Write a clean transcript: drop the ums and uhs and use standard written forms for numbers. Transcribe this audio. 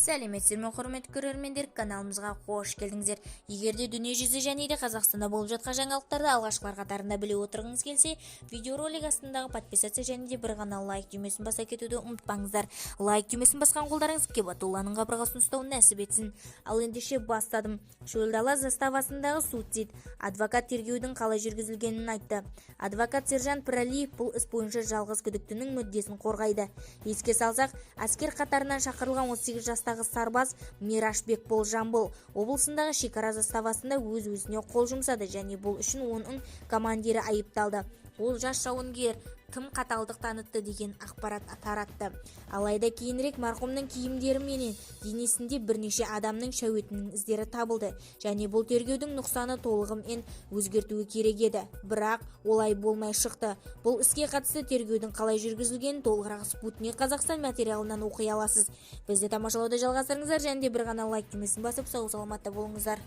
Сәлеметсіздер ме, құрметті көрермендер, каналымызға қош келдіңіздер. Егер де дүние жүзі және де Қазақстанда болып жатқан жаңалықтарды алғашқылар қатарында біле отырғыңыз келсе, видеоролик астындағы подписаться және де бір ғана лайк түймесін баса кетуді ұмытпаңыздар. Лайк түймесін басқан қолдарыңыз Кебатулланың қабырғасын ұстау нәсіп етсін. Ал ендеше бастадым. Шөлдала заставасындағы суицид. Адвокат тергеудің қалай жүргізілгенін айтты. Адвокат сержант Пірәлиев бұл іс бойынша жалғыз күдіктінің мүддесін қорғайды. Еске салсақ, әскер қатарынан шақырылған 18 жастағы сарбаз Мирашбек Жамбыл облысындағы шекара заставасында өз-өзіне қол жұмсады және бұл үшін оның командирі айыпталды. Ол жас жауынгер тым қаталдық танытты деген ақпарат таратты. Алайда кейінірек марқұмның киімдері менен денесінде бірнеше адамның шәуетінің іздері табылды және бұл тергеудің нұқсаны толығымен өзгертуі керек еді. Бірақ олай болмай шықты. Бұл іске қатысты тергеудің қалай жүргізілгенін толығырақ Спутник Қазақстан материалынан оқи аласыз. Бізді тамашалауды жалғастырыңыздар және де бір ғана лайк түймесін басып сау саламатта болыңыздар.